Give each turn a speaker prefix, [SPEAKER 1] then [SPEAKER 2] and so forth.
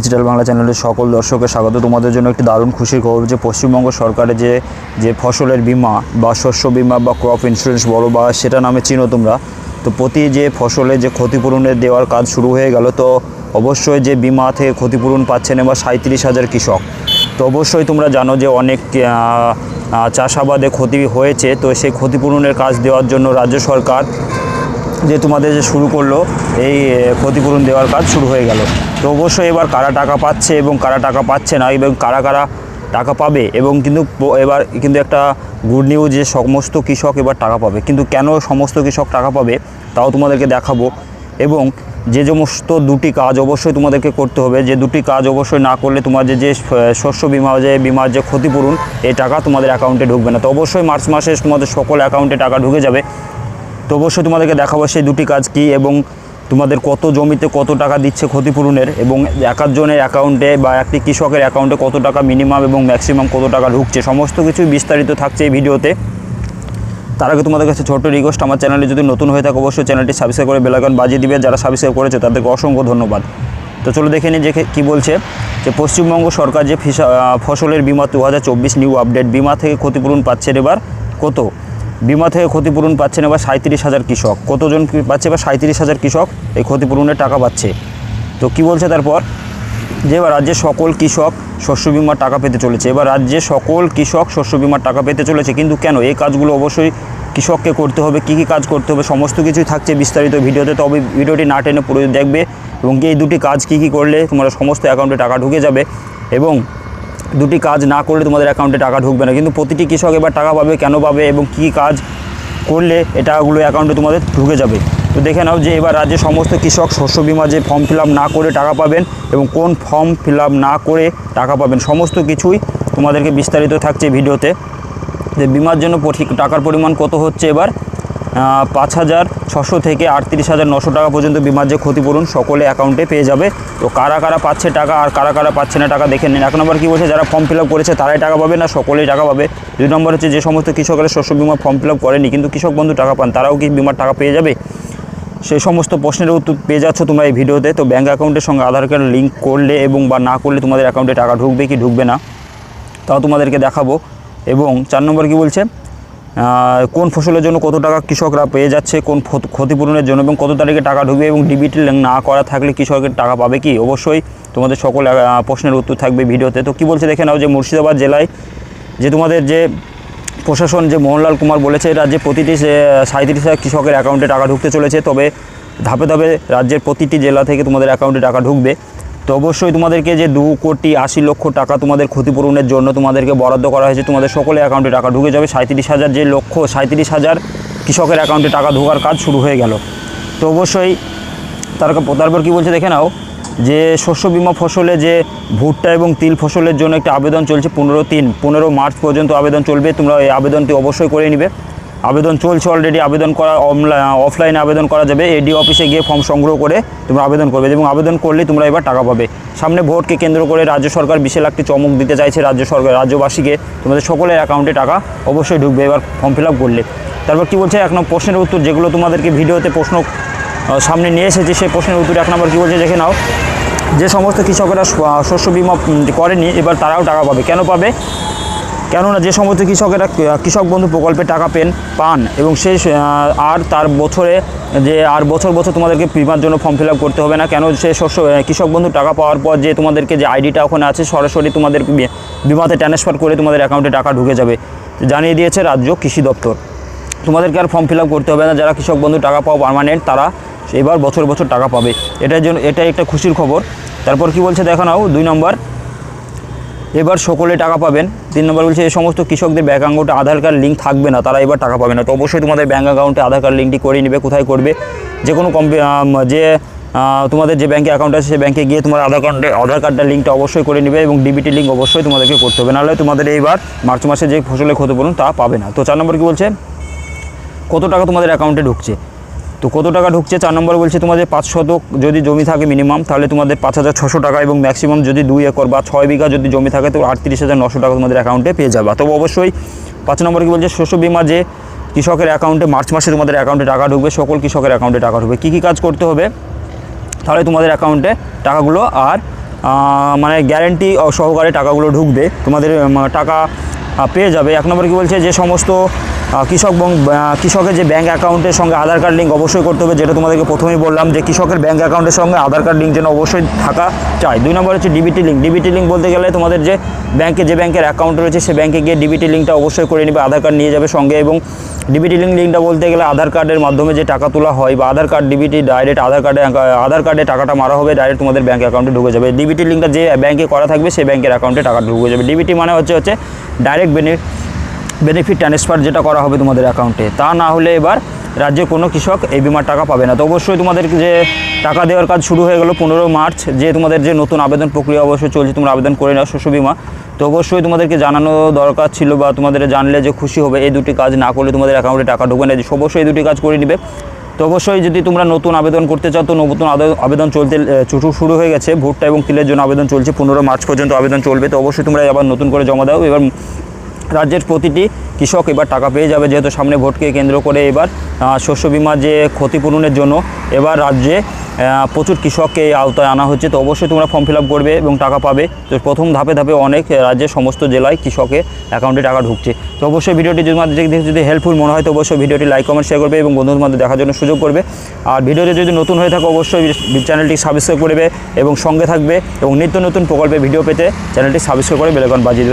[SPEAKER 1] Digital Bangla চ্যানেলের সকল দর্শককে স্বাগত। তোমাদের জন্য একটি দারুণ খুশির খবর যে পশ্চিমবঙ্গ সরকারের যে ফসলের বিমা বা শস্য বিমা বা ক্রপ ইন্স্যুরেন্স বলো বা সেটা নামে চিনো তোমরা, তো প্রতি যে ফসলে যে ক্ষতিপূরণের দেওয়ার কাজ শুরু হয়ে গেল। তো অবশ্যই যে বিমা থেকে ক্ষতিপূরণ পাচ্ছেন এবার 37,000 কৃষক। তো অবশ্যই তোমরা জানো যে অনেক চাষাবাদে ক্ষতি হয়েছে, তো সেই ক্ষতিপূরণের কাজ দেওয়ার জন্য রাজ্য সরকার যে তোমাদের যে শুরু করলো এই ক্ষতিপূরণ দেওয়ার কাজ শুরু হয়ে গেল। তো অবশ্যই এবার কারা টাকা পাচ্ছে এবং কারা টাকা পাচ্ছে না এবং কারা কারা টাকা পাবে, এবং এবার একটা গুড নিউজ যে সমস্ত কৃষক এবার টাকা পাবে। কিন্তু কেন সমস্ত কৃষক টাকা পাবে তাও তোমাদেরকে দেখাবো। এবং যে সমস্ত দুটি কাজ অবশ্যই তোমাদেরকে করতে হবে, যে দুটি কাজ অবশ্যই না করলে তোমাদের যে শস্য বিমার যে ক্ষতিপূরণ এই টাকা তোমাদের অ্যাকাউন্টে ঢুকবে না। তো অবশ্যই মার্চ মাসে তোমাদের সকল অ্যাকাউন্টে টাকা ঢুকে যাবে। তো অবশ্যই তোমাদেরকে দেখাবো সেই দুটি কাজ কি এবং তোমাদের কত জমিতে কত টাকা দিচ্ছে ক্ষতিপূরণের, এবং একজনের অ্যাকাউন্টে বা একটি কৃষকের অ্যাকাউন্টে কত টাকা মিনিমাম এবং ম্যাক্সিমাম কত টাকা ঢুকছে, সমস্ত কিছুই বিস্তারিত থাকছে এই ভিডিওতে। তার আগে তোমাদের কাছে ছোট্ট রিকোয়েস্ট, আমার চ্যানেলে যদি নতুন হয়ে থাকে অবশ্যই চ্যানেলটি সাবস্ক্রাইব করে বেল আইকন বাজিয়ে দিবে। যারা সাবস্ক্রাইব করেছে তাদেরকে অসংখ্য ধন্যবাদ। তো চলো দেখে নিই যে কী বলছে। যে পশ্চিমবঙ্গ সরকার যে ফসলের বিমা 2024 নিউ আপডেট, বিমা থেকে ক্ষতিপূরণ পাচ্ছেন এবার কত? বিমা থেকে ক্ষতিপূরণ পাচ্ছেন এবার 37,000 কৃষক। কতজন পাচ্ছে? এবার 37,000 কৃষক এই ক্ষতিপূরণের টাকা পাচ্ছে। তো কি বলছে তারপর, যে এবার রাজ্যের সকল কৃষক শস্য বিমার টাকা পেতে চলেছে। এবার রাজ্যে সকল কৃষক শস্য বিমার টাকা পেতে চলেছে। কিন্তু কেন? এই কাজগুলো অবশ্যই কৃষককে করতে হবে। কী কী কাজ করতে হবে সমস্ত কিছুই থাকছে বিস্তারিত ভিডিওতে। তবে ভিডিওটি না টেনে পুরো দেখবে এবং এই দুটি কাজ কী কী করলে তোমার সমস্ত অ্যাকাউন্টে টাকা ঢুকে যাবে, এবং দুটি কাজ না করলে তোমাদের অ্যাকাউন্টে টাকা ঢুকবে না। কিন্তু প্রতিটি কৃষক এবার টাকা পাবে, কেন পাবে এবং কী কাজ করলে এই টাকাগুলো অ্যাকাউন্টে তোমাদের ঢুকে যাবে। তো দেখে নাও যে এবার রাজ্যে সমস্ত কৃষক শস্য বিমা যে ফর্ম ফিল আপ না করে টাকা পাবেন এবং কোন ফর্ম ফিল আপ না করে টাকা পাবেন সমস্ত কিছুই তোমাদেরকে বিস্তারিত থাকছে ভিডিওতে। যে বিমার জন্য টাকার পরিমাণ কত হচ্ছে এবার 5,600 থেকে 38,900 টাকা পর্যন্ত বিমার যে ক্ষতিপূরণ সকলে অ্যাকাউন্টে পেয়ে যাবে। তো কারা কারা পাচ্ছে টাকা আর কারা কারা পাচ্ছে না টাকা দেখে নিন। 1 নম্বর কী বলছে, যারা ফর্ম ফিল আপ করেছে তারাই টাকা পাবে না, সকলেই টাকা পাবে। 2 নম্বর হচ্ছে যে সমস্ত কৃষকেরা শস্য বিমা ফর্ম ফিল আপ করেনি কিন্তু কৃষক বন্ধু টাকা পান, তারাও কি বিমার টাকা পেয়ে যাবে? সেই সমস্ত প্রশ্নের উত্তর পেয়ে যাচ্ছ তোমরা এই ভিডিওতে। তো ব্যাঙ্ক অ্যাকাউন্টের সঙ্গে আধার কার্ড লিঙ্ক করলে এবং বা না করলে তোমাদের অ্যাকাউন্টে টাকা ঢুকবে কি ঢুকবে না তাও তোমাদেরকে দেখাবো। এবং 4 নম্বর কী বলছে, কোন ফসলের জন্য কত টাকা কৃষকরা পেয়ে যাচ্ছে, কোন ক্ষতিপূরণের জন্য এবং কত তারিখে টাকা ঢুকবে, এবং ডিবিটি না করা থাকলে কৃষকের টাকা পাবে কি। অবশ্যই তোমাদের সকল প্রশ্নের উত্তর থাকবে ভিডিওতে। তো কী বলছে দেখে নাও, যে মুর্শিদাবাদ জেলায় যে তোমাদের যে প্রশাসন যে মোহনলাল কুমার বলেছে রাজ্যে প্রতিটি 37,000 কৃষকের অ্যাকাউন্টে টাকা ঢুকতে চলেছে। তবে ধাপে ধাপে রাজ্যের প্রতিটি জেলা থেকে তোমাদের অ্যাকাউন্টে টাকা ঢুকবে। তো অবশ্যই তোমাদেরকে যে 2,80,00,000 টাকা তোমাদের ক্ষতিপূরণের জন্য তোমাদেরকে বরাদ্দ করা হয়েছে, তোমাদের সকলের অ্যাকাউন্টে টাকা ঢুকে যাবে। 37,000 যে 37,000 কৃষকের অ্যাকাউন্টে টাকা ঢোকার কাজ শুরু হয়ে গেল। তো অবশ্যই তারপর কী বলছে দেখে নাও, যে শস্য বিমা ফসলে যে ভুট্টা এবং তিল ফসলের জন্য একটা আবেদন চলছে 15 মার্চ পর্যন্ত আবেদন চলবে। তোমরা এই আবেদনটি অবশ্যই করে নিবে। আবেদন চলছে অলরেডি, আবেদন করা অফলাইনে আবেদন করা যাবে। এডি অফিসে গিয়ে ফর্ম সংগ্রহ করে তোমরা আবেদন করবে এবং আবেদন করলেই তোমরা এবার টাকা পাবে। সামনে ভোটকে কেন্দ্র করে রাজ্য সরকার বিশাল একটি চমক দিতে চাইছে রাজ্যবাসীকে। তোমাদের সকলের অ্যাকাউন্টে টাকা অবশ্যই ঢুকবে এবার ফর্ম ফিল আপ করলে। তারপর কী বলছে, 1 নম্বর প্রশ্নের উত্তর, যেগুলো তোমাদেরকে ভিডিওতে প্রশ্ন সামনে নিয়ে এসেছে সেই প্রশ্নের উত্তর 1 নম্বর কী বলছে দেখে নাও, যে সমস্ত কৃষকেরা শস্য বিমা করেনি এবার তারাও টাকা পাবে। কেন পাবে? কেননা যে সমস্ত কৃষকেরা কৃষক বন্ধু প্রকল্পে টাকা পান এবং সেই বছর তোমাদেরকে বিমার জন্য ফর্ম ফিল আপ করতে হবে না। কেন? সে কৃষক বন্ধু টাকা পাওয়ার পর যে তোমাদেরকে যে আইডিটা ওখানে আছে সরাসরি তোমাদের বিমাতে ট্রান্সফার করে তোমাদের অ্যাকাউন্টে টাকা ঢুকে যাবে, জানিয়ে দিয়েছে রাজ্য কৃষি দপ্তর। তোমাদেরকে আর ফর্ম ফিল আপ করতে হবে না। যারা কৃষক বন্ধু টাকা পাওয়া পার্মানেন্ট তারা এবার বছর টাকা পাবে। এটাই একটা খুশির খবর। তারপর কি বলছে দেখো নাও, 2 নম্বর, এবার সকলে টাকা পাবেন। 3 নম্বর বলছে এই সমস্ত কৃষকদের ব্যাঙ্ক অ্যাকাউন্টে আধার কার্ড লিঙ্ক থাকবে না, তারা এবার টাকা পাবে না। তো অবশ্যই তোমাদের ব্যাঙ্ক অ্যাকাউন্টে আধার কার্ড লিঙ্কটি করে নেবে। কোথায় করবে? যে কোনো তোমাদের যে ব্যাঙ্কে অ্যাকাউন্ট আছে সেই ব্যাঙ্কে গিয়ে তোমার আধার কার্ডটা লিঙ্কটা অবশ্যই করে নেবে এবং ডিবিটি লিঙ্ক অবশ্যই তোমাদেরকে করতে হবে, নাহলে তোমাদের এইবার মার্চ মাসে যে ফসলের ক্ষতিপূরণ তা পাবে না। তো 4 নম্বর কী বলছে, কত টাকা তোমাদের অ্যাকাউন্টে ঢুকছে। তো কত টাকা ঢুকছে 4 নম্বর বলছে, তোমাদের 5 শতক যদি জমি থাকে মিনিমাম তাহলে তোমাদের 5,600 টাকা এবং ম্যাক্সিমাম যদি 2 একর বা 6 বিঘা যদি জমি থাকে তো 38,900 টাকা তোমাদের অ্যাকাউন্টে পেয়ে যাবে। তবে অবশ্যই 5 নম্বর কী বলছে, শস্য বিমা যে কৃষকের অ্যাকাউন্টে মার্চ মাসে তোমাদের অ্যাকাউন্টে টাকা ঢুকবে, সকল কৃষকের অ্যাকাউন্টে টাকা ঢুকবে। কী কী কাজ করতে হবে তাহলে তোমাদের অ্যাকাউন্টে টাকাগুলো আর মানে গ্যারেন্টি সহকারে টাকাগুলো ঢুকবে, তোমাদের টাকা পেয়ে যাবে। 1 নম্বর কী বলছে, যে সমস্ত কৃষকের যে ব্যাঙ্ক অ্যাকাউন্টের সঙ্গে আধার কার্ড লিঙ্ক অবশ্যই করতে হবে, যেটা তোমাদেরকে প্রথমেই বললাম যে কৃষকের ব্যাঙ্ক অ্যাকাউন্টের সঙ্গে আধার কার্ড লিঙ্ক যেন অবশ্যই থাকা চাই। 2 নম্বর হচ্ছে ডিবিটি লিঙ্ক। ডিবিটি লিঙ্ক বলতে গেলে তোমাদের যে ব্যাংকের অ্যাকাউন্ট রয়েছে সে ব্যাঙ্কে গিয়ে ডিবিটি লিঙ্কটা অবশ্যই করে নেবে, আধার কার্ড নিয়ে যাবে সঙ্গে। এবং ডিবিটি লিঙ্কটা বলতে গেলে আধার কার্ডের মাধ্যমে যে টাকা তোলা হয় বা আধার কার্ড ডিবিটি ডাইরেক্ট আধার কার্ডে টাকাটা মারা হবে, ডাইরেক্ট তোমাদের ব্যাঙ্ক অ্যাকাউন্টে ঢুকে যাবে। ডিবিটি লিঙ্কটা যে ব্যাঙ্কে করা থাকবে সেই ব্যাঙ্কের অ্যাকাউন্টে টাকা ঢুকে যাবে। ডিবিটি মানে হচ্ছে ডাইরেক্ট বেনিফিট ট্রান্সফার যেটা করা হবে তোমাদের অ্যাকাউন্টে। তা না হলে এবার রাজ্যের কোনো কৃষক এই বিমার টাকা পাবে না। তো অবশ্যই তোমাদের যে টাকা দেওয়ার কাজ শুরু হয়ে গেল 15 মার্চ, যে তোমাদের যে নতুন আবেদন প্রক্রিয়া অবশ্যই চলছে, তোমরা আবেদন করে নাও শস্য বিমা। তো অবশ্যই তোমাদেরকে জানানো দরকার ছিল বা তোমাদের জানলে যে খুশি হবে, এই দুটি কাজ না করলে তোমাদের অ্যাকাউন্টে টাকা ঢুকবে না। অবশ্যই এই দুটি কাজ করে নিবে। তো অবশ্যই যদি তোমরা নতুন আবেদন করতে চাও, তো নতুন আবেদন শুরু হয়ে গেছে। ভুট্টা এবং তিলের জন্য আবেদন চলছে, 15 মার্চ পর্যন্ত আবেদন চলবে। তো অবশ্যই তোমরা আবার নতুন করে জমা দাও। এবার রাজ্যের প্রতিটি কৃষক এবার টাকা পেয়ে যাবে, যেহেতু সামনে ভোটকে কেন্দ্র করে এবার শস্য বিমা যে ক্ষতিপূরণের জন্য এবার রাজ্যে প্রচুর কৃষককে এই আওতায় আনা হচ্ছে। তো অবশ্যই তোমরা ফর্ম ফিল আপ করবে এবং টাকা পাবে। তো প্রথম ধাপে অনেক রাজ্যের সমস্ত জেলায় কৃষকের অ্যাকাউন্টে টাকা ঢুকছে। তো অবশ্যই ভিডিওটি যদি হেল্পফুল মনে হয় তো অবশ্যই ভিডিওটি লাইক কমেন্ট শেয়ার করবে এবং বন্ধুদের মধ্যে দেখার জন্য সুযোগ করবে। আর ভিডিওটি যদি নতুন হয়ে থাকে অবশ্যই চ্যানেলটি সাবস্ক্রাইব করবে এবং সঙ্গে থাকবে এবং নিত্য নতুন প্রকল্পে ভিডিও পেতে চ্যানেলটি সাবস্ক্রাইব করে বেল আইকন বাজিয়ে দেবে।